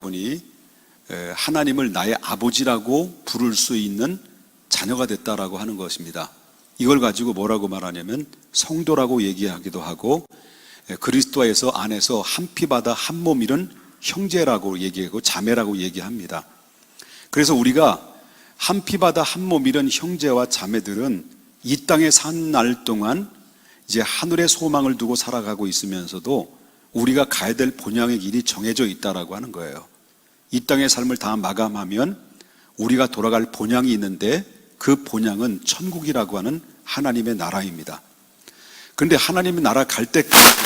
분이 하나님을 나의 아버지라고 부를 수 있는 자녀가 됐다라고 하는 것입니다. 이걸 가지고 뭐라고 말하냐면 성도라고 얘기하기도 하고, 그리스도 안에서 한 피바다 한 몸 이룬 형제라고 얘기하고 자매라고 얘기합니다. 그래서 우리가 한 피바다 한 몸 이룬 형제와 자매들은 이 땅에 산 날 동안 이제 하늘의 소망을 두고 살아가고 있으면서도 우리가 가야 될 본향의 길이 정해져 있다라고 하는 거예요. 이 땅의 삶을 다 마감하면 우리가 돌아갈 본향이 있는데, 그 본향은 천국이라고 하는 하나님의 나라입니다. 그런데 하나님의 나라 갈 때까지,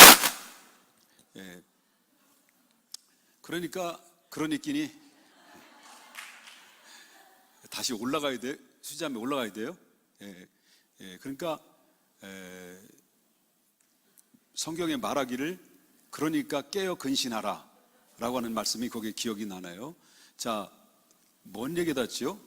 그러니까 다시 올라가야 돼. 수지하면 올라가야 돼요. 그러니까 성경에 말하기를 그러니까 깨어 근신하라 라고 하는 말씀이 거기에 기억이 나나요? 자, 뭔 얘기다 했죠?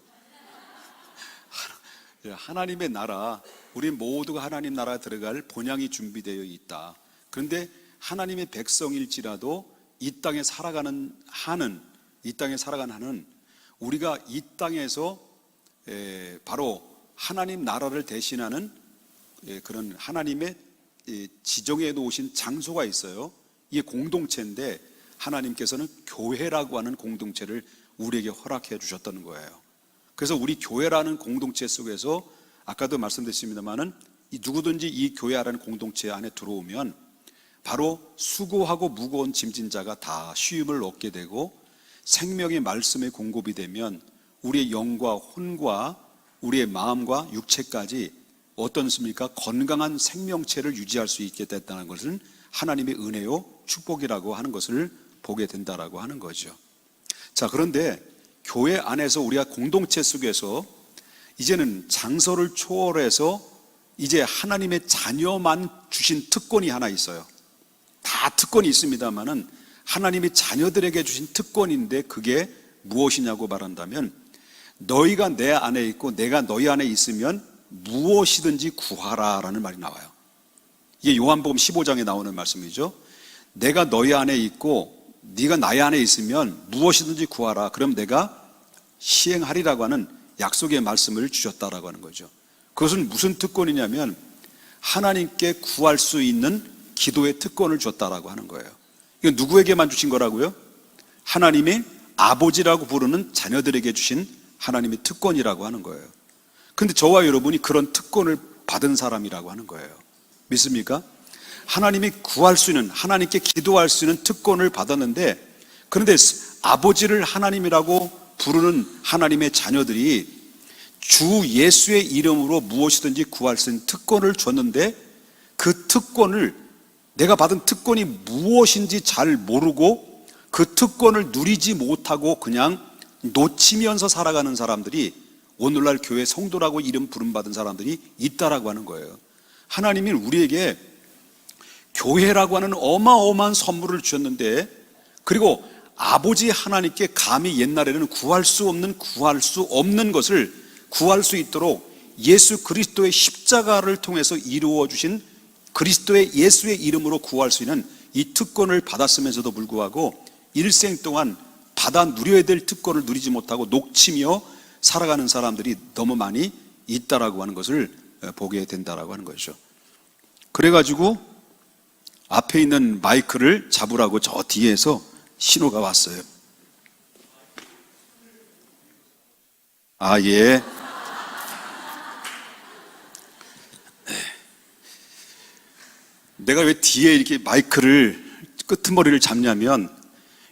하나님의 나라, 우리 모두가 하나님 나라에 들어갈 본향이 준비되어 있다. 그런데 하나님의 백성일지라도 이 땅에 살아가는 한은 우리가 이 땅에서 바로 하나님 나라를 대신하는 그런 하나님의 지정해 놓으신 장소가 있어요. 이게 공동체인데, 하나님께서는 교회라고 하는 공동체를 우리에게 허락해 주셨다는 거예요. 그래서 우리 교회라는 공동체 속에서, 아까도 말씀드렸습니다마는 누구든지 이 교회라는 공동체 안에 들어오면 바로 수고하고 무거운 짐진 자가 다 쉬움을 얻게 되고, 생명의 말씀에 공급이 되면 우리의 영과 혼과 우리의 마음과 육체까지 어떻습니까? 건강한 생명체를 유지할 수 있게 됐다는 것은 하나님의 은혜요 축복이라고 하는 것을 보게 된다라고 하는 거죠. 자, 그런데 교회 안에서 우리가 공동체 속에서 이제는 장소를 초월해서 이제 하나님의 자녀만 주신 특권이 하나 있어요. 다 특권이 있습니다만은 하나님의 자녀들에게 주신 특권인데, 그게 무엇이냐고 말한다면, 너희가 내 안에 있고 내가 너희 안에 있으면 무엇이든지 구하라라는 말이 나와요. 이게 요한복음 15장에 나오는 말씀이죠. 내가 너희 안에 있고 네가 나의 안에 있으면 무엇이든지 구하라, 그럼 내가 시행하리라고 하는 약속의 말씀을 주셨다라고 하는 거죠. 그것은 무슨 특권이냐면 하나님께 구할 수 있는 기도의 특권을 줬다라고 하는 거예요. 이건 누구에게만 주신 거라고요? 하나님의 아버지라고 부르는 자녀들에게 주신 하나님의 특권이라고 하는 거예요. 근데 저와 여러분이 그런 특권을 받은 사람이라고 하는 거예요. 믿습니까? 하나님이 구할 수 있는, 하나님께 기도할 수 있는 특권을 받았는데, 그런데 아버지를 하나님이라고 부르는 하나님의 자녀들이 주 예수의 이름으로 무엇이든지 구할 수 있는 특권을 줬는데, 그 특권을, 내가 받은 특권이 무엇인지 잘 모르고 그 특권을 누리지 못하고 그냥 놓치면서 살아가는 사람들이 오늘날 교회 성도라고 이름 부름받은 사람들이 있다라고 하는 거예요. 하나님이 우리에게 교회라고 하는 어마어마한 선물을 주셨는데, 그리고 아버지 하나님께 감히 옛날에는 구할 수 없는 것을 구할 수 있도록 예수 그리스도의 십자가를 통해서 이루어 주신 그리스도의 예수의 이름으로 구할 수 있는 이 특권을 받았으면서도 불구하고 일생 동안 받아 누려야 될 특권을 누리지 못하고 녹치며 살아가는 사람들이 너무 많이 있다라고 하는 것을 보게 된다라고 하는 것이죠. 그래가지고 앞에 있는 마이크를 잡으라고 저 뒤에서 신호가 왔어요. 아, 예. 내가 왜 뒤에 이렇게 마이크를 끄트머리를 잡냐면,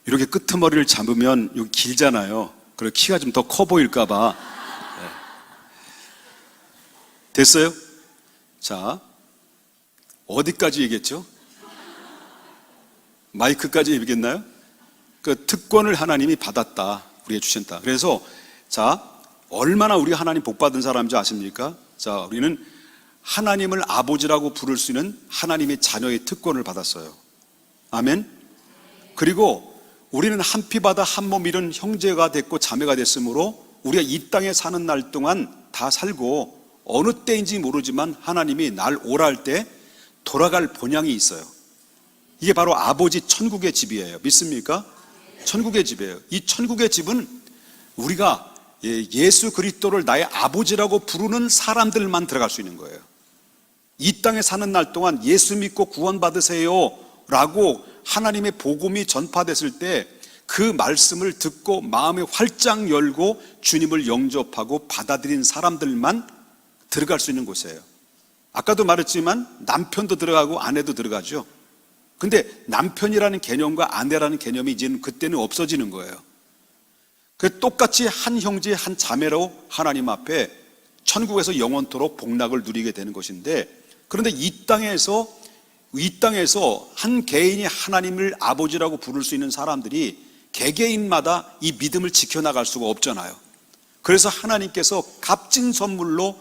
이렇게 끄트머리를 잡으면 여기 길잖아요. 그리고 키가 좀 더 커 보일까봐. 됐어요? 자, 어디까지 얘기했죠? 마이크까지 얘기했나요? 그 특권을 하나님이 받았다, 우리에게 주셨다. 그래서 자, 얼마나 우리가 하나님 복 받은 사람인지 아십니까? 자, 우리는 하나님을 아버지라고 부를 수 있는 하나님의 자녀의 특권을 받았어요. 아멘. 그리고 우리는 한 피바다 한 몸 이룬 형제가 됐고 자매가 됐으므로 우리가 이 땅에 사는 날 동안 다 살고, 어느 때인지 모르지만 하나님이 날 오랄 때 돌아갈 본향이 있어요. 이게 바로 아버지 천국의 집이에요. 믿습니까? 천국의 집이에요. 이 천국의 집은 우리가 예수 그리스도를 나의 아버지라고 부르는 사람들만 들어갈 수 있는 거예요. 이 땅에 사는 날 동안 예수 믿고 구원받으세요 라고 하나님의 복음이 전파됐을 때 그 말씀을 듣고 마음이 활짝 열고 주님을 영접하고 받아들인 사람들만 들어갈 수 있는 곳이에요. 아까도 말했지만 남편도 들어가고 아내도 들어가죠. 근데 남편이라는 개념과 아내라는 개념이 이제는 그때는 없어지는 거예요. 그 똑같이 한 형제 한 자매로 하나님 앞에 천국에서 영원토록 복락을 누리게 되는 것인데, 그런데 이 땅에서 한 개인이 하나님을 아버지라고 부를 수 있는 사람들이 개개인마다 이 믿음을 지켜나갈 수가 없잖아요. 그래서 하나님께서 값진 선물로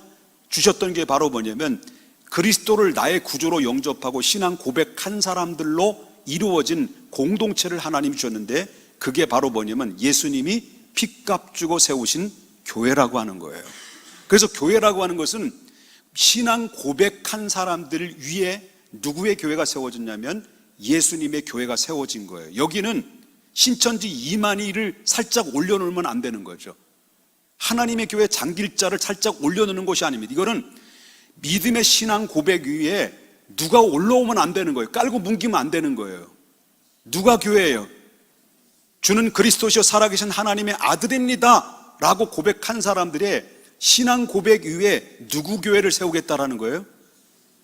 주셨던 게 바로 뭐냐면 그리스도를 나의 구주로 영접하고 신앙 고백한 사람들로 이루어진 공동체를 하나님이 주셨는데, 그게 바로 뭐냐면 예수님이 핏값 주고 세우신 교회라고 하는 거예요. 그래서 교회라고 하는 것은 신앙 고백한 사람들 위에 누구의 교회가 세워졌냐면 예수님의 교회가 세워진 거예요. 여기는 신천지 이만희를 살짝 올려놓으면 안 되는 거죠. 하나님의 교회 장길자를 살짝 올려놓는 것이 아닙니다. 이거는 믿음의 신앙 고백 위에 누가 올라오면 안 되는 거예요. 깔고 뭉기면 안 되는 거예요. 누가 교회예요? 주는 그리스도시요 살아계신 하나님의 아들입니다 라고 고백한 사람들의 신앙 고백 위에 누구 교회를 세우겠다라는 거예요?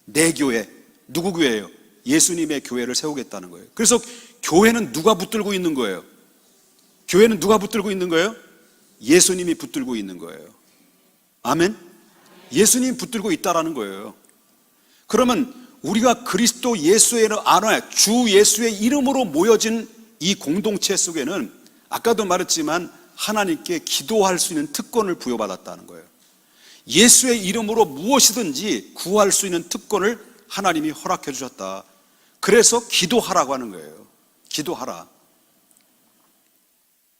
내 교회. 누구 교회예요? 예수님의 교회를 세우겠다는 거예요. 그래서 교회는 누가 붙들고 있는 거예요? 교회는 누가 붙들고 있는 거예요? 예수님이 붙들고 있는 거예요. 아멘? 예수님이 붙들고 있다라는 거예요. 그러면 우리가 그리스도 예수의 안에 주 예수의 이름으로 모여진 이 공동체 속에는 아까도 말했지만 하나님께 기도할 수 있는 특권을 부여받았다는 거예요. 예수의 이름으로 무엇이든지 구할 수 있는 특권을 하나님이 허락해 주셨다. 그래서 기도하라고 하는 거예요. 기도하라.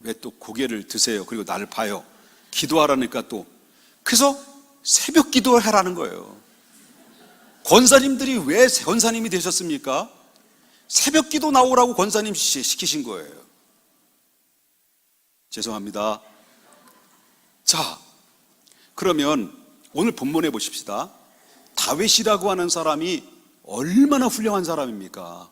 왜 또 고개를 드세요? 그리고 나를 봐요. 기도하라니까 또. 그래서 새벽 기도를 하라는 거예요. 권사님들이 왜 권사님이 되셨습니까? 새벽 기도 나오라고 권사님 시키신 거예요. 죄송합니다. 자, 그러면 오늘 본문에 보십시다. 다윗이라고 하는 사람이 얼마나 훌륭한 사람입니까?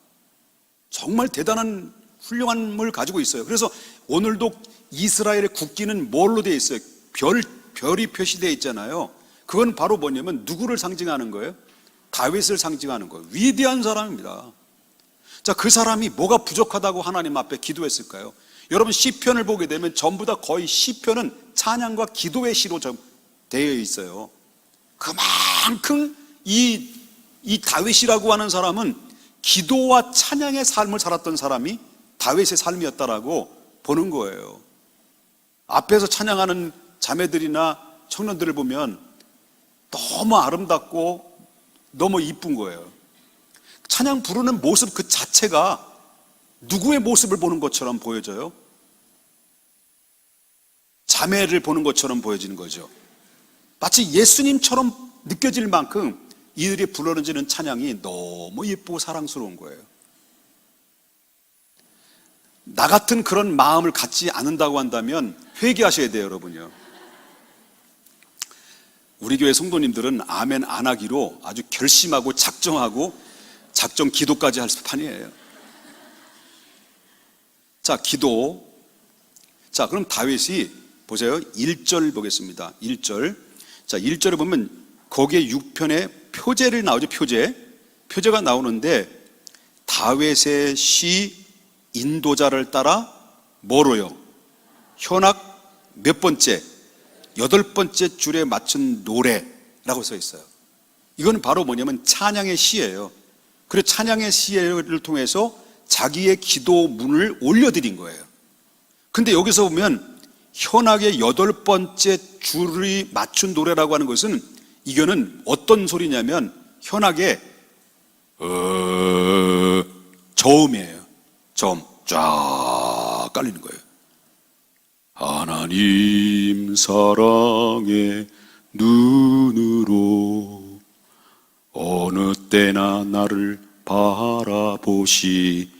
정말 대단한 훌륭함을 가지고 있어요. 그래서 오늘도 이스라엘의 국기는 뭘로 되어 있어요? 별이 표시되어 있잖아요. 그건 바로 뭐냐면 누구를 상징하는 거예요? 다윗을 상징하는 거예요. 위대한 사람입니다. 자, 그 사람이 뭐가 부족하다고 하나님 앞에 기도했을까요? 여러분 시편을 보게 되면 전부 다 거의 시편은 찬양과 기도의 시로 되어 있어요. 그만큼 이 다윗이라고 하는 사람은 기도와 찬양의 삶을 살았던 사람이 다윗의 삶이었다라고 보는 거예요. 앞에서 찬양하는 자매들이나 청년들을 보면 너무 아름답고 너무 이쁜 거예요. 찬양 부르는 모습 그 자체가 누구의 모습을 보는 것처럼 보여져요? 자매를 보는 것처럼 보여지는 거죠. 마치 예수님처럼 느껴질 만큼 이들이 불러지는 찬양이 너무 예쁘고 사랑스러운 거예요. 나 같은 그런 마음을 갖지 않는다고 한다면 회개하셔야 돼요, 여러분요. 우리 교회 성도님들은 아멘 안 하기로 아주 결심하고 작정 기도까지 할 판이에요. 자, 기도. 자, 그럼 다윗이 보세요. 1절 보겠습니다. 1절. 자, 1절에 보면 거기에 6편에 표제를 나오죠. 표제가 나오는데 다윗의 시 인도자를 따라 뭐로요? 현악 몇 번째? 8번째 줄에 맞춘 노래라고 써 있어요. 이거는 바로 뭐냐면 찬양의 시예요. 그래서 찬양의 시를 통해서 자기의 기도문을 올려드린 거예요. 근데 여기서 보면 현악의 8번째 줄이 맞춘 노래라고 하는 것은 이거는 어떤 소리냐면 현악의 저음이에요. 저음 쫙 깔리는 거예요. 하나님 사랑의 눈으로 어느 때나 나를 바라보시고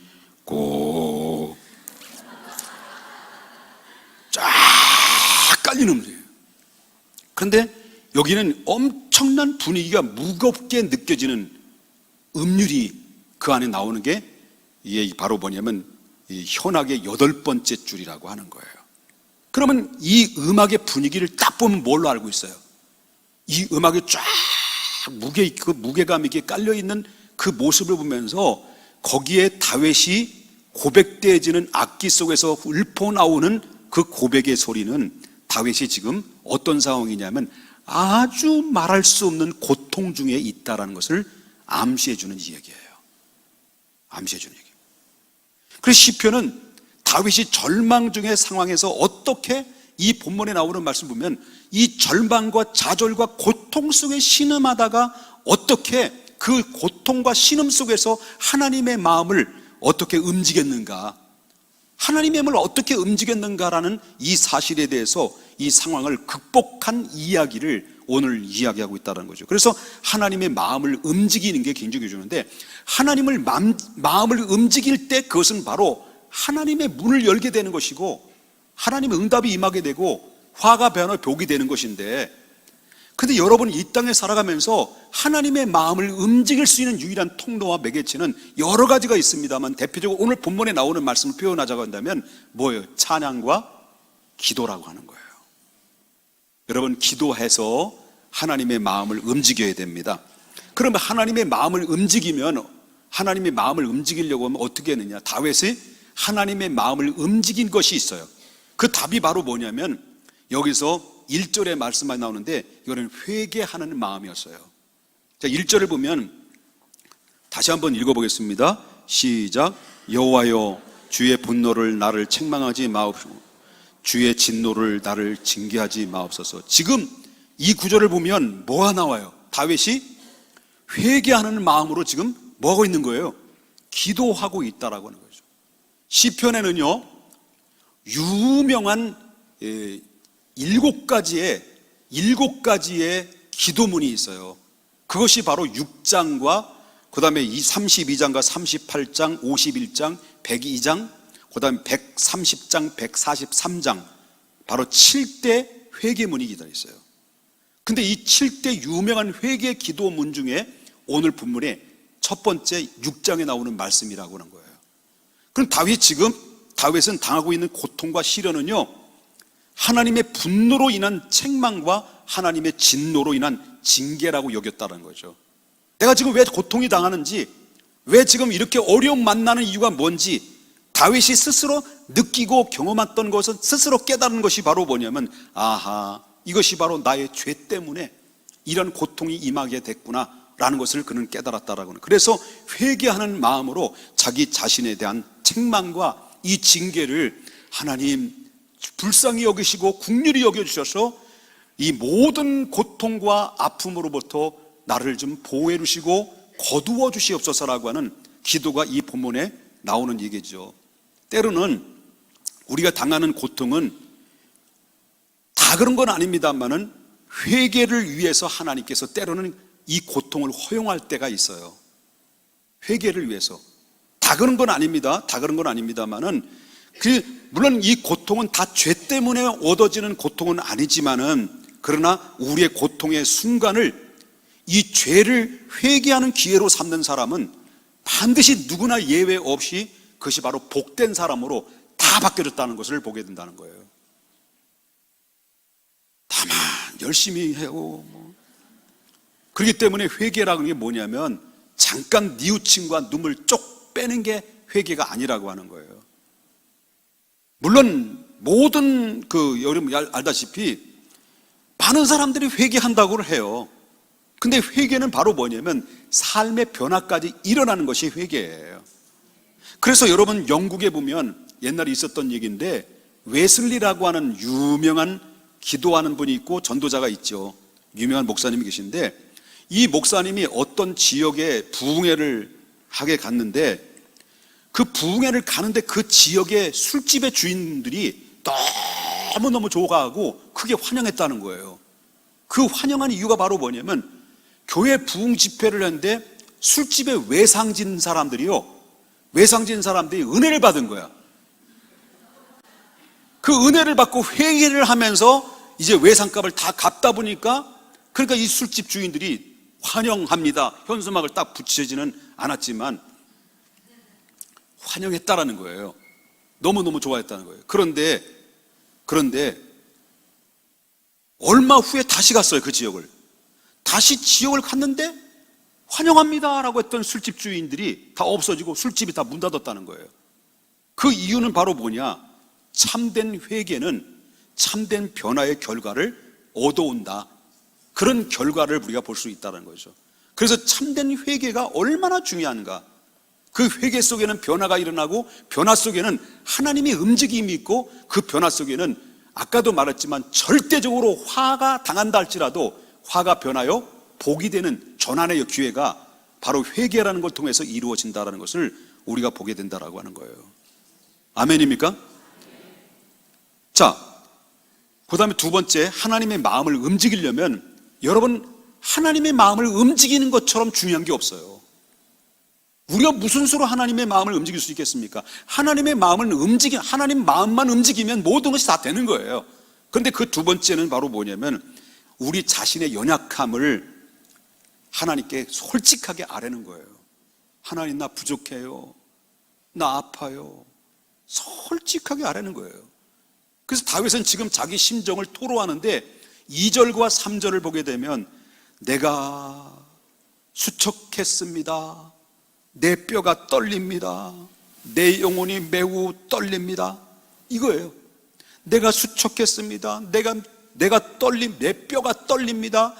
깔리는 음료예요. 그런데 여기는 엄청난 분위기가 무겁게 느껴지는 음률이 그 안에 나오는 게 이게 바로 뭐냐면 이 현악의 8번째 줄이라고 하는 거예요. 그러면 이 음악의 분위기를 딱 보면 뭘로 알고 있어요? 이 음악이 쫙 무게감 있게 깔려있는 그 모습을 보면서 거기에 다윗이 고백되어지는 악기 속에서 읊어 나오는 그 고백의 소리는 다윗이 지금 어떤 상황이냐면 아주 말할 수 없는 고통 중에 있다라는 것을 암시해주는 이야기예요. 암시해주는 얘기. 그래서 시편은 다윗이 절망 중의 상황에서 어떻게 이 본문에 나오는 말씀 보면 이 절망과 좌절과 고통 속에 신음하다가 어떻게 그 고통과 신음 속에서 하나님의 마음을 어떻게 움직였는가, 하나님의 마음을 어떻게 움직였는가라는 이 사실에 대해서 이 상황을 극복한 이야기를 오늘 이야기하고 있다는 거죠. 그래서 하나님의 마음을 움직이는 게 굉장히 중요한데, 하나님을 마음을 움직일 때 그것은 바로 하나님의 문을 열게 되는 것이고 하나님의 응답이 임하게 되고 화가 변화 복이 되는 것인데, 근데 여러분이 이 땅에 살아가면서 하나님의 마음을 움직일 수 있는 유일한 통로와 매개체는 여러 가지가 있습니다만, 대표적으로 오늘 본문에 나오는 말씀을 표현하자고 한다면 뭐예요? 찬양과 기도라고 하는 거예요. 여러분, 기도해서 하나님의 마음을 움직여야 됩니다. 그러면 하나님의 마음을 움직이면, 하나님의 마음을 움직이려고 하면 어떻게 했느냐? 다윗이 하나님의 마음을 움직인 것이 있어요. 그 답이 바로 뭐냐면 여기서 1절의 말씀만 나오는데 이거는 회개하는 마음이었어요. 자, 1절을 보면 다시 한번 읽어보겠습니다. 시작. 여호와여, 주의 분노를 나를 책망하지 마옵시고 주의 진노를 나를 징계하지 마옵소서. 지금 이 구절을 보면 뭐가 나와요? 다윗이 회개하는 마음으로 지금 뭐하고 있는 거예요? 기도하고 있다라고 하는 거죠. 시편에는요 유명한 7가지의 기도문이 있어요. 그것이 바로 6장과 그 다음에 32장과 38장, 51장, 102장, 그 다음에 130장, 143장, 바로 7대 회개문이 기다려 있어요. 근데 이 7대 유명한 회개 기도문 중에 오늘 본문의 첫 번째 6장에 나오는 말씀이라고 하는 거예요. 그럼 다윗은 당하고 있는 고통과 시련은요 하나님의 분노로 인한 책망과 하나님의 진노로 인한 징계라고 여겼다는 거죠. 내가 지금 왜 고통이 당하는지, 왜 지금 이렇게 어려움 만나는 이유가 뭔지 다윗이 스스로 느끼고 경험했던 것은 스스로 깨달은 것이 바로 뭐냐면, 아하, 이것이 바로 나의 죄 때문에 이런 고통이 임하게 됐구나 라는 것을 그는 깨달았다라고 하는. 그래서 회개하는 마음으로 자기 자신에 대한 책망과 이 징계를 하나님 불쌍히 여기시고 긍휼히 여겨주셔서 이 모든 고통과 아픔으로부터 나를 좀 보호해 주시고 거두어 주시옵소서라고 하는 기도가 이 본문에 나오는 얘기죠. 때로는 우리가 당하는 고통은 다 그런 건 아닙니다만은 회개를 위해서 하나님께서 때로는 이 고통을 허용할 때가 있어요. 회개를 위해서. 다 그런 건 아닙니다. 다 그런 건 아닙니다만은 물론 이 고통은 다 죄 때문에 얻어지는 고통은 아니지만은, 그러나 우리의 고통의 순간을 이 죄를 회개하는 기회로 삼는 사람은 반드시 누구나 예외 없이 그것이 바로 복된 사람으로 다 바뀌어졌다는 것을 보게 된다는 거예요. 다만 열심히 해요. 그렇기 때문에 회개라는 게 뭐냐면 잠깐 뉘우침과 눈물 쪽 빼는 게 회개가 아니라고 하는 거예요. 물론 모든 여러분 알다시피 많은 사람들이 회개한다고 해요. 근데 회개는 바로 뭐냐면 삶의 변화까지 일어나는 것이 회개예요. 그래서 여러분 영국에 보면 옛날에 있었던 얘기인데, 웨슬리라고 하는 유명한 기도하는 분이 있고 전도자가 있죠. 유명한 목사님이 계신데, 이 목사님이 어떤 지역에 부흥회를 하게 갔는데, 그 부흥회를 가는데 그 지역의 술집의 주인들이 너무너무 좋아하고 크게 환영했다는 거예요. 그 환영한 이유가 바로 뭐냐면 교회 부흥 집회를 했는데 술집에 외상진 사람들이 은혜를 받은 거야. 그 은혜를 받고 회개를 하면서 이제 외상값을 다 갚다 보니까, 그러니까 이 술집 주인들이 환영합니다. 현수막을 딱 붙이지는 않았지만 환영했다라는 거예요. 너무너무 좋아했다는 거예요. 그런데 얼마 후에 다시 갔어요. 그 지역을. 다시 지역을 갔는데 환영합니다라고 했던 술집 주인들이 다 없어지고 술집이 다 문 닫았다는 거예요. 그 이유는 바로 뭐냐? 참된 회개는 참된 변화의 결과를 얻어온다. 그런 결과를 우리가 볼 수 있다는 거죠. 그래서 참된 회개가 얼마나 중요한가? 그 회개 속에는 변화가 일어나고, 변화 속에는 하나님의 움직임이 있고, 그 변화 속에는 아까도 말했지만 절대적으로 화가 당한다 할지라도 화가 변하여 복이 되는 전환의 기회가 바로 회개라는 걸 통해서 이루어진다는 것을 우리가 보게 된다라고 하는 거예요. 아멘입니까? 자, 그 다음에 두 번째, 하나님의 마음을 움직이려면, 여러분, 하나님의 마음을 움직이는 것처럼 중요한 게 없어요. 우리가 무슨 수로 하나님의 마음을 움직일 수 있겠습니까? 하나님의 마음을 하나님 마음만 움직이면 모든 것이 다 되는 거예요. 그런데 그 두 번째는 바로 뭐냐면, 우리 자신의 연약함을 하나님께 솔직하게 아뢰는 거예요. 하나님, 나 부족해요. 나 아파요. 솔직하게 아뢰는 거예요. 그래서 다윗은 지금 자기 심정을 토로하는데 2절과 3절을 보게 되면, 내가 수척했습니다. 내 뼈가 떨립니다. 내 영혼이 매우 떨립니다. 이거예요. 내가 수척했습니다. 내 뼈가 떨립니다.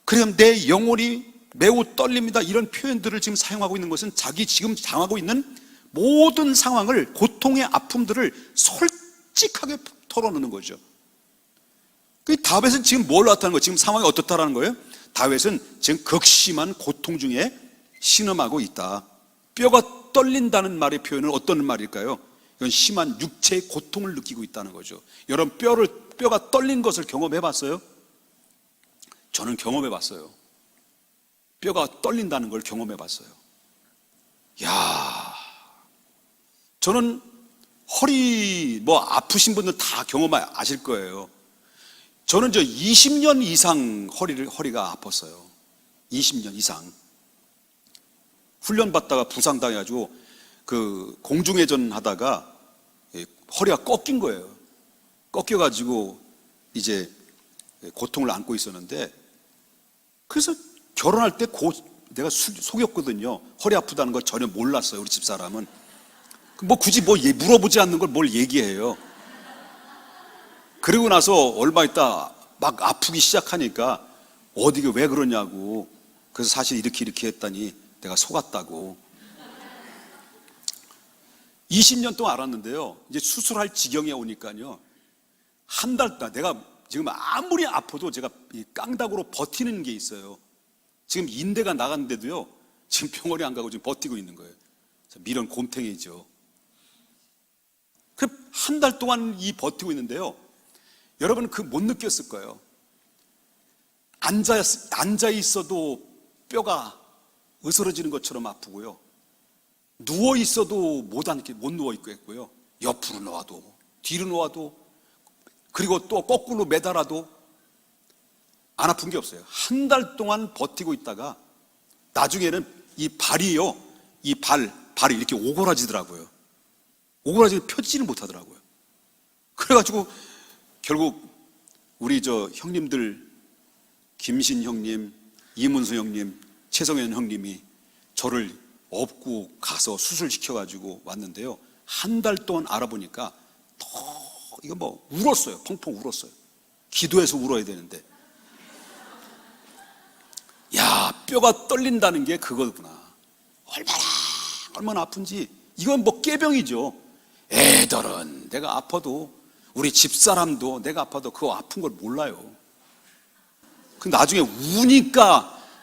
그럼 내 영혼이 매우 떨립니다. 이런 표현들을 지금 사용하고 있는 것은 자기 지금 당하고 있는 모든 상황을, 고통의 아픔들을 솔직하게 털어놓는 거죠. 다윗은 지금 뭘 나타나는 거예요? 지금 상황이 어떻다라는 거예요? 다윗은 지금 극심한 고통 중에 신음하고 있다. 뼈가 떨린다는 말의 표현은 어떤 말일까요? 이건 심한 육체의 고통을 느끼고 있다는 거죠. 여러분, 뼈가 떨린 것을 경험해 봤어요? 저는 경험해 봤어요. 뼈가 떨린다는 걸 경험해 봤어요. 야, 저는 허리 아프신 분들 다 경험하실 거예요. 저는 20년 이상 허리가 아팠어요. 20년 이상. 훈련 받다가 부상당해가지고 그 공중회전 하다가 허리가 꺾인 거예요. 꺾여가지고 이제 고통을 안고 있었는데, 그래서 결혼할 때 내가 속였거든요. 허리 아프다는 걸 전혀 몰랐어요. 우리 집사람은. 굳이 물어보지 않는 걸 뭘 얘기해요. 그리고 나서 얼마 있다 막 아프기 시작하니까 어디가 왜 그러냐고. 그래서 사실 이렇게 했더니 내가 속았다고. 20년 동안 알았는데요, 이제 수술할 지경에 오니까요, 한 달 동안 내가 지금 아무리 아파도 제가 깡다구로 버티는 게 있어요. 지금 인대가 나갔는데도요, 지금 병원에 안 가고 지금 버티고 있는 거예요. 미련 곰탱이죠. 한 달 동안 버티고 있는데요, 여러분 못 느꼈을 거예요. 앉아 있어도 뼈가 으스러지는 것처럼 아프고요. 누워 있어도 못 누워 있고요. 옆으로 놓아도, 뒤로 놓아도, 그리고 또 거꾸로 매달아도 안 아픈 게 없어요. 한 달 동안 버티고 있다가 나중에는 이 발이 이렇게 오그라지더라고요. 오그라지고 펴지는 못하더라고요. 그래가지고 결국 우리 형님들, 김신 형님, 이문수 형님, 최성현 형님이 저를 업고 가서 수술시켜가지고 왔는데요, 한 달 동안 알아보니까 울었어요. 펑펑 울었어요. 기도해서 울어야 되는데, 야, 뼈가 떨린다는 게 그거구나. 얼마나 아픈지. 이건 깨병이죠. 애들은 내가 아파도, 우리 집사람도 내가 아파도 그거 아픈 걸 몰라요. 나중에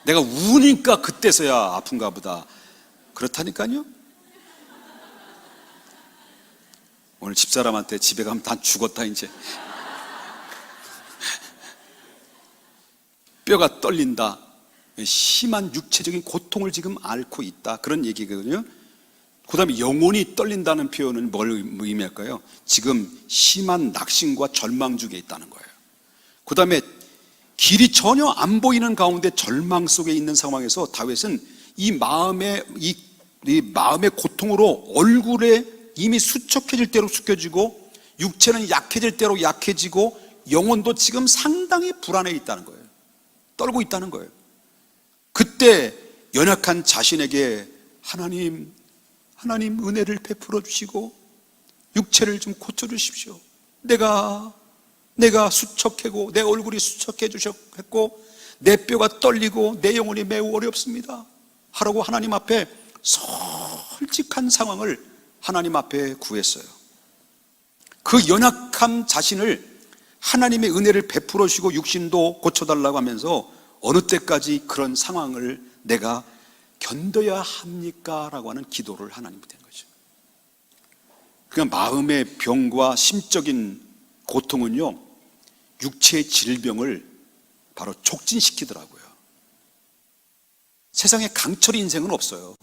내가 우니까 그때서야 아픈가 보다. 그렇다니까요. 오늘 집사람한테 집에 가면 다 죽었다 이제. 뼈가 떨린다. 심한 육체적인 고통을 지금 앓고 있다. 그런 얘기거든요. 그 다음에 영혼이 떨린다는 표현은 뭘 의미할까요? 지금 심한 낙심과 절망 중에 있다는 거예요. 그 다음에 길이 전혀 안 보이는 가운데 절망 속에 있는 상황에서 다윗은 이 마음의 고통으로 얼굴에 이미 수척해질 대로 숙여지고 육체는 약해질 대로 약해지고 영혼도 지금 상당히 불안해 있다는 거예요. 떨고 있다는 거예요. 그때 연약한 자신에게 하나님 은혜를 베풀어 주시고 육체를 좀 고쳐 주십시오. 내가 수척하고 내 얼굴이 수척해 주셨고 내 뼈가 떨리고 내 영혼이 매우 어렵습니다 하라고 하나님 앞에 솔직한 상황을 하나님 앞에 구했어요. 그 연약한 자신을 하나님의 은혜를 베풀어 주시고 육신도 고쳐달라고 하면서 어느 때까지 그런 상황을 내가 견뎌야 합니까? 라고 하는 기도를 하나님께 된 거죠. 그러니까 마음의 병과 심적인 고통은요, 육체의 질병을 바로 촉진시키더라고요. 세상에 강철 인생은 없어요.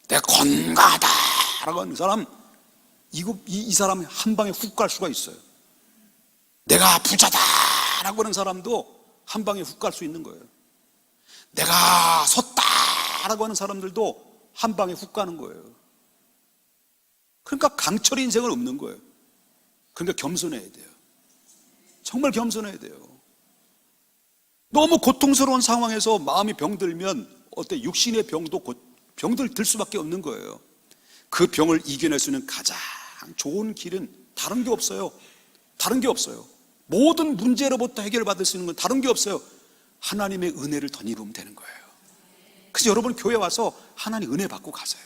내가 건강하다라고 하는 사람, 이 사람 한 방에 훅 갈 수가 있어요. 내가 부자다라고 하는 사람도 한 방에 훅 갈 수 있는 거예요. 내가 섰다라고 하는 사람들도 한 방에 훅 가는 거예요. 그러니까 강철 인생은 없는 거예요. 그러니까 겸손해야 돼요. 정말 겸손해야 돼요. 너무 고통스러운 상황에서 마음이 병들면 육신의 병도 병들 들 수밖에 없는 거예요. 그 병을 이겨낼 수 있는 가장 좋은 길은 다른 게 없어요. 다른 게 없어요. 모든 문제로부터 해결받을 수 있는 건 다른 게 없어요. 하나님의 은혜를 덧입으면 되는 거예요. 그래서 여러분 교회 와서 하나님 은혜 받고 가세요.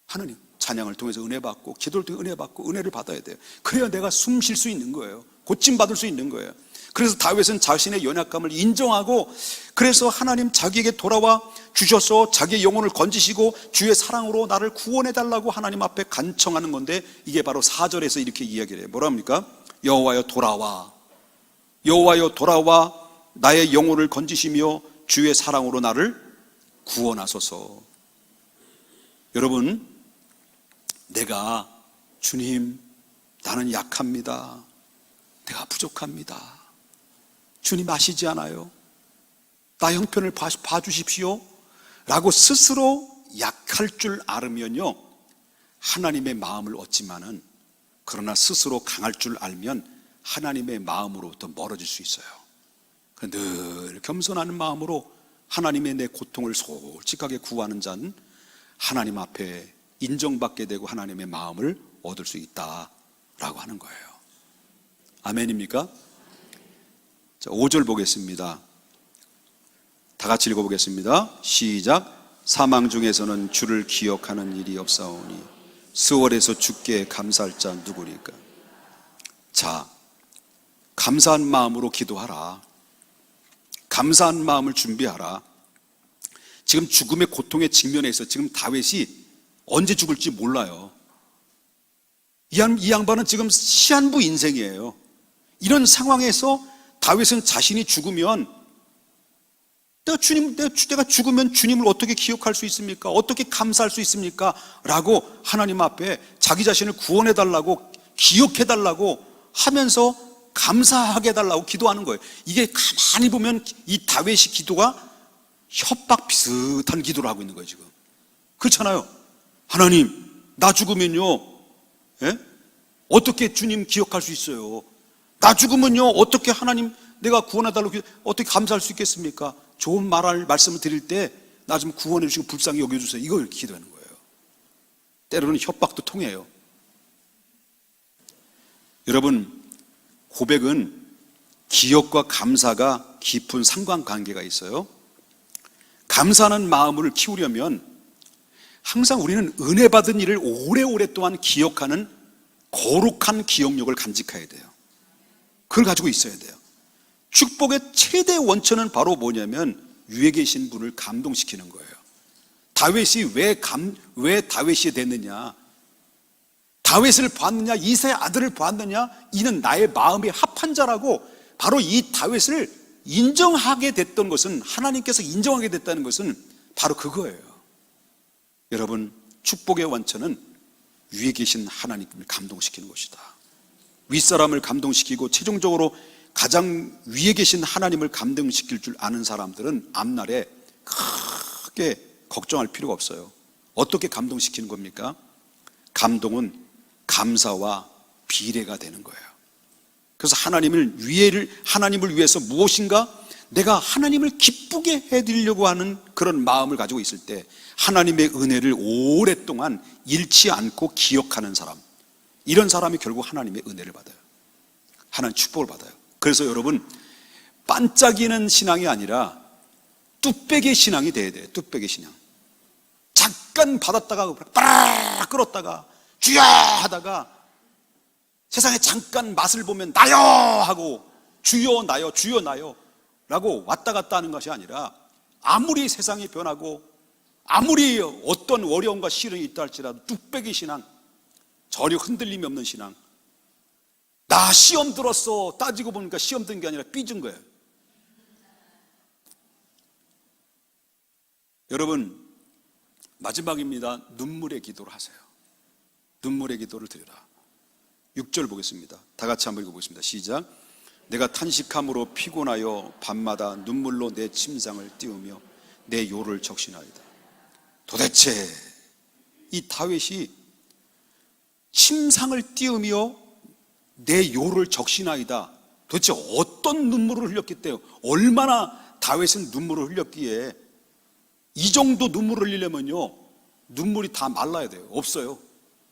하나님 찬양을 통해서 은혜 받고 기도를 통해 은혜 받고 은혜를 받아야 돼요. 그래야 내가 숨 쉴 수 있는 거예요. 고침 받을 수 있는 거예요. 그래서 다윗은 자신의 연약감을 인정하고 그래서 하나님 자기에게 돌아와 주셔서 자기의 영혼을 건지시고 주의 사랑으로 나를 구원해 달라고 하나님 앞에 간청하는 건데 이게 바로 4절에서 이렇게 이야기를 해요. 뭐라 합니까? 여호와여 돌아와 나의 영혼을 건지시며 주의 사랑으로 나를 구원하소서. 여러분, 내가 주님 나는 약합니다. 내가 부족합니다. 주님 아시지 않아요? 나 형편을 봐주십시오 라고 스스로 약할 줄 알으면요 하나님의 마음을 얻지만은 그러나 스스로 강할 줄 알면 하나님의 마음으로부터 멀어질 수 있어요. 늘 겸손한 마음으로 하나님의 내 고통을 솔직하게 구하는 자는 하나님 앞에 인정받게 되고 하나님의 마음을 얻을 수 있다라고 하는 거예요. 아멘입니까? 자, 5절 보겠습니다. 다 같이 읽어보겠습니다. 시작. 사망 중에서는 주를 기억하는 일이 없사오니 수월에서 주께 감사할 자 누구리까? 자, 감사한 마음으로 기도하라. 감사한 마음을 준비하라. 지금 죽음의 고통에 직면해서 지금 다윗이 언제 죽을지 몰라요. 이 양반은 지금 시한부 인생이에요. 이런 상황에서 다윗은 자신이 죽으면 내가 죽으면 주님을 어떻게 기억할 수 있습니까? 어떻게 감사할 수 있습니까? 라고 하나님 앞에 자기 자신을 구원해 달라고 기억해 달라고 하면서 감사하게 해달라고 기도하는 거예요. 이게 가만히 보면 이 다윗의 기도가 협박 비슷한 기도를 하고 있는 거예요 지금. 그렇잖아요. 하나님 나 죽으면요 어떻게 주님 기억할 수 있어요? 나 죽으면요 어떻게 하나님 내가 구원해달라고 어떻게 감사할 수 있겠습니까? 좋은 말씀을 드릴 때 나 좀 구원해 주시고 불쌍히 여겨주세요. 이걸 기도하는 거예요. 때로는 협박도 통해요. 여러분, 고백은 기억과 감사가 깊은 상관관계가 있어요. 감사하는 마음을 키우려면 항상 우리는 은혜 받은 일을 오래오랫동안 기억하는 거룩한 기억력을 간직해야 돼요. 그걸 가지고 있어야 돼요. 축복의 최대 원천은 바로 뭐냐면 위에 계신 분을 감동시키는 거예요. 다윗이 왜 다윗이 됐느냐? 다윗을 봤느냐? 이새의 아들을 봤느냐? 이는 나의 마음이 합한 자라고 바로 이 다윗을 인정하게 됐던 것은 하나님께서 인정하게 됐다는 것은 바로 그거예요. 여러분, 축복의 원천은 위에 계신 하나님을 감동시키는 것이다. 윗사람을 감동시키고 최종적으로 가장 위에 계신 하나님을 감동시킬 줄 아는 사람들은 앞날에 크게 걱정할 필요가 없어요. 어떻게 감동시키는 겁니까? 감동은 감사와 비례가 되는 거예요. 그래서 하나님을 위해서 무엇인가 내가 하나님을 기쁘게 해드리려고 하는 그런 마음을 가지고 있을 때 하나님의 은혜를 오랫동안 잃지 않고 기억하는 사람, 이런 사람이 결국 하나님의 은혜를 받아요. 하나님 축복을 받아요. 그래서 여러분, 반짝이는 신앙이 아니라 뚝배기 신앙이 돼야 돼요. 뚝배기 신앙. 잠깐 받았다가 빠르르 끌었다가 주여 하다가 세상에 잠깐 맛을 보면 나요 하고 주여 나요 주여 나요 라고 왔다 갔다 하는 것이 아니라, 아무리 세상이 변하고 아무리 어떤 어려움과 시련이 있다 할지라도 뚝배기 신앙, 전혀 흔들림이 없는 신앙. 나 시험 들었어. 따지고 보니까 시험 든 게 아니라 삐진 거예요. 여러분, 마지막입니다. 눈물의 기도를 하세요. 눈물의 기도를 드려라. 6절 보겠습니다. 다 같이 한번 읽어보겠습니다. 시작. 내가 탄식함으로 피곤하여 밤마다 눈물로 내 침상을 띄우며 내 요를 적시나이다. 도대체 이 다윗이 침상을 띄우며 내 요를 적시나이다, 도대체 어떤 눈물을 흘렸기 때문에, 얼마나 다윗은 눈물을 흘렸기에 이 정도 눈물을 흘리려면요 눈물이 다 말라야 돼요. 없어요.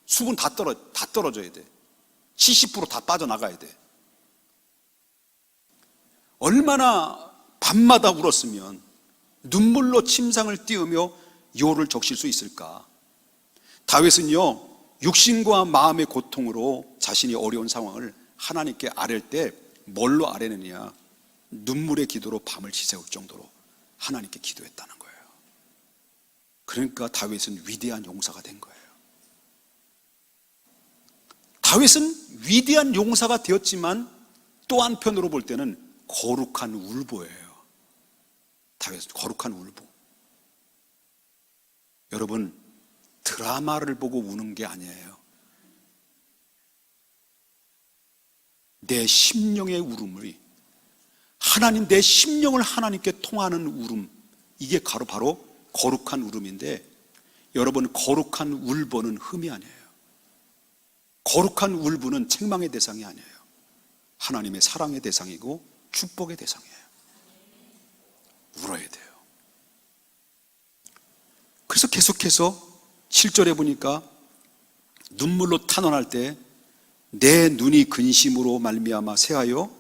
수분 다 떨어져야 돼. 70% 다 빠져나가야 돼. 얼마나 밤마다 울었으면 눈물로 침상을 띄우며 요를 적실 수 있을까? 다윗은요 육신과 마음의 고통으로 자신이 어려운 상황을 하나님께 아랠 때 뭘로 아뢰느냐? 눈물의 기도로 밤을 지새울 정도로 하나님께 기도했다는 거예요. 그러니까 다윗은 위대한 용사가 된 거예요. 다윗은 위대한 용사가 되었지만 또 한편으로 볼 때는 거룩한 울보예요. 다윗은 거룩한 울보. 여러분, 드라마를 보고 우는 게 아니에요. 내 심령의 울음을, 하나님, 내 심령을 하나님께 통하는 울음, 이게 바로 거룩한 울음인데, 여러분, 거룩한 울보는 흠이 아니에요. 거룩한 울보는 책망의 대상이 아니에요. 하나님의 사랑의 대상이고 축복의 대상이에요. 울어야 돼요. 그래서 계속해서 7절에 보니까 눈물로 탄원할 때 내 눈이 근심으로 말미암아 새하여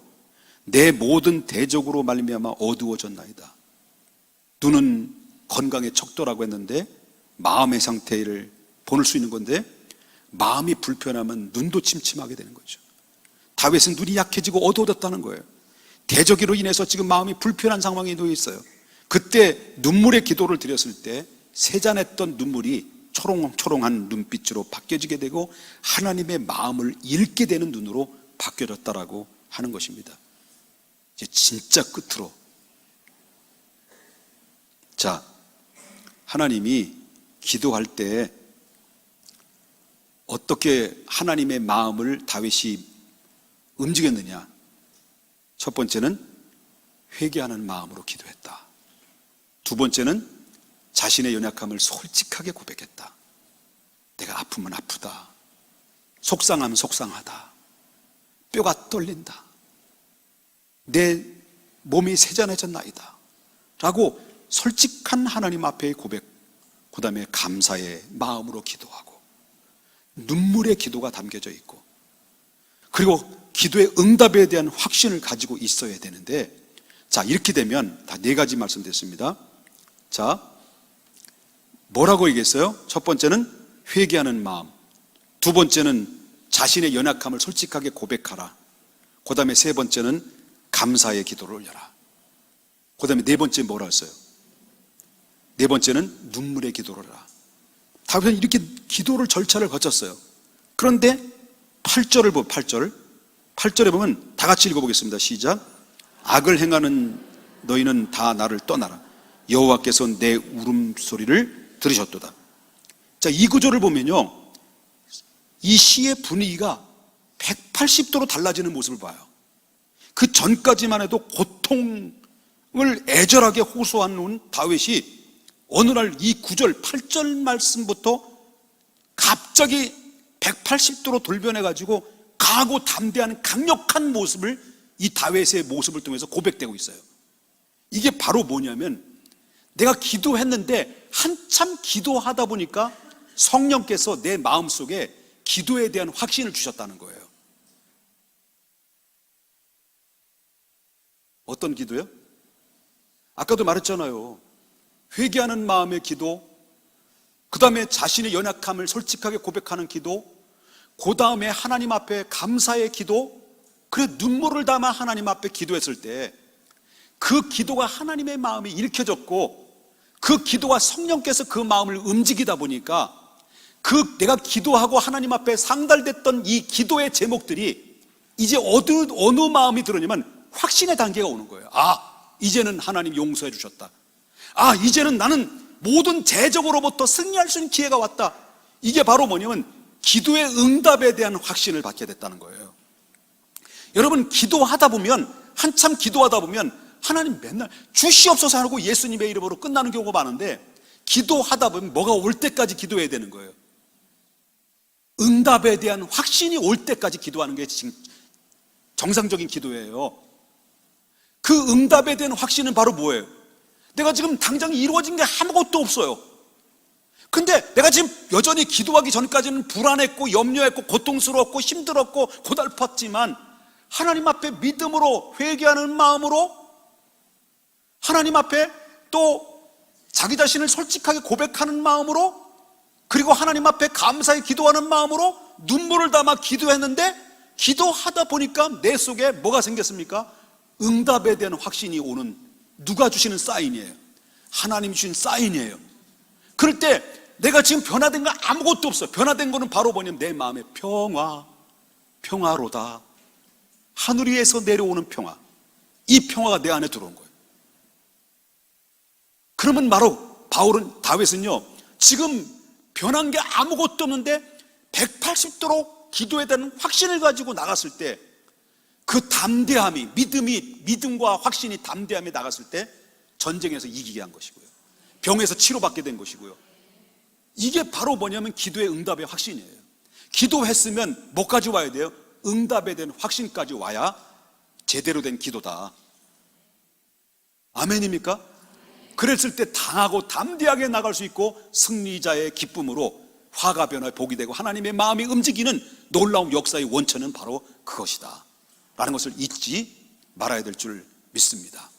내 모든 대적으로 말미암아 어두워졌나이다. 눈은 건강에 척도라고 했는데 마음의 상태를 보낼 수 있는 건데, 마음이 불편하면 눈도 침침하게 되는 거죠. 다윗은 눈이 약해지고 어두워졌다는 거예요. 대적으로 인해서 지금 마음이 불편한 상황에 놓여 있어요. 그때 눈물의 기도를 드렸을 때 세잔했던 눈물이 초롱초롱한 눈빛으로 바뀌어지게 되고 하나님의 마음을 읽게 되는 눈으로 바뀌어졌다라고 하는 것입니다. 이제 진짜 끝으로, 자, 하나님이 기도할 때 어떻게 하나님의 마음을 다윗이 움직였느냐? 첫 번째는 회개하는 마음으로 기도했다. 두 번째는 자신의 연약함을 솔직하게 고백했다. 내가 아프면 아프다. 속상하면 속상하다. 뼈가 떨린다. 내 몸이 세잔해졌나이다. 라고 솔직한 하나님 앞에의 고백, 그 다음에 감사의 마음으로 기도하고 눈물의 기도가 담겨져 있고, 그리고 기도의 응답에 대한 확신을 가지고 있어야 되는데, 자, 이렇게 되면 다 네 가지 말씀드렸습니다. 자, 뭐라고 얘기했어요? 첫 번째는 회개하는 마음, 두 번째는 자신의 연약함을 솔직하게 고백하라, 그 다음에 세 번째는 감사의 기도를 올려라, 그 다음에 네 번째 뭐라 했어요? 네 번째는 눈물의 기도를 해라. 다윗은 이렇게 기도를 절차를 거쳤어요. 그런데 8절을 보면 8절에 보면 다 같이 읽어보겠습니다. 시작. 악을 행하는 너희는 다 나를 떠나라. 여호와께서 내 울음소리를 들으셨도다. 자, 이 구절을 보면요, 이 시의 분위기가 180도로 달라지는 모습을 봐요. 그 전까지만 해도 고통을 애절하게 호소하는 다윗이 어느 날 이 9절 8절 말씀부터 갑자기 180도로 돌변해 가지고 강하고 담대한 강력한 모습을, 이 다윗의 모습을 통해서 고백되고 있어요. 이게 바로 뭐냐면, 내가 기도했는데 한참 기도하다 보니까 성령께서 내 마음속에 기도에 대한 확신을 주셨다는 거예요. 어떤 기도요? 아까도 말했잖아요. 회개하는 마음의 기도, 그 다음에 자신의 연약함을 솔직하게 고백하는 기도, 그 다음에 하나님 앞에 감사의 기도, 그래 눈물을 담아 하나님 앞에 기도했을 때 그 기도가 하나님의 마음에 읽혀졌고, 그 기도가 성령께서 그 마음을 움직이다 보니까 그 내가 기도하고 하나님 앞에 상달됐던 이 기도의 제목들이 이제 어느 마음이 들었냐면 확신의 단계가 오는 거예요. 아, 이제는 하나님 용서해 주셨다. 아, 이제는 나는 모든 대적으로부터 승리할 수 있는 기회가 왔다. 이게 바로 뭐냐면 기도의 응답에 대한 확신을 받게 됐다는 거예요. 여러분, 기도하다 보면, 한참 기도하다 보면 하나님 맨날 주시옵소서 하고 예수님의 이름으로 끝나는 경우가 많은데, 기도하다 보면 뭐가 올 때까지 기도해야 되는 거예요. 응답에 대한 확신이 올 때까지 기도하는 게 정상적인 기도예요. 그 응답에 대한 확신은 바로 뭐예요? 내가 지금 당장 이루어진 게 아무것도 없어요. 근데 내가 지금 여전히 기도하기 전까지는 불안했고 염려했고 고통스러웠고 힘들었고 고달팠지만, 하나님 앞에 믿음으로 회개하는 마음으로, 하나님 앞에 또 자기 자신을 솔직하게 고백하는 마음으로, 그리고 하나님 앞에 감사히 기도하는 마음으로 눈물을 담아 기도했는데, 기도하다 보니까 내 속에 뭐가 생겼습니까? 응답에 대한 확신이 오는, 누가 주시는 사인이에요. 하나님 주신 사인이에요. 그럴 때 내가 지금 변화된 거 아무것도 없어요. 변화된 거는 바로 뭐냐면 내 마음의 평화로다. 하늘 위에서 내려오는 평화, 이 평화가 내 안에 들어온 거예요. 그러면 바로 다윗은요, 지금 변한 게 아무것도 없는데 180도로 기도에 대한 확신을 가지고 나갔을 때, 그 담대함이, 믿음과 확신이 담대함에 나갔을 때 전쟁에서 이기게 한 것이고요, 병에서 치료받게 된 것이고요. 이게 바로 뭐냐면 기도의 응답의 확신이에요. 기도했으면 뭐까지 와야 돼요? 응답에 대한 확신까지 와야 제대로 된 기도다. 아멘입니까? 그랬을 때 당하고 담대하게 나갈 수 있고, 승리자의 기쁨으로 화가 변화에 복이 되고 하나님의 마음이 움직이는 놀라운 역사의 원천은 바로 그것이다 라는 것을 잊지 말아야 될 줄 믿습니다.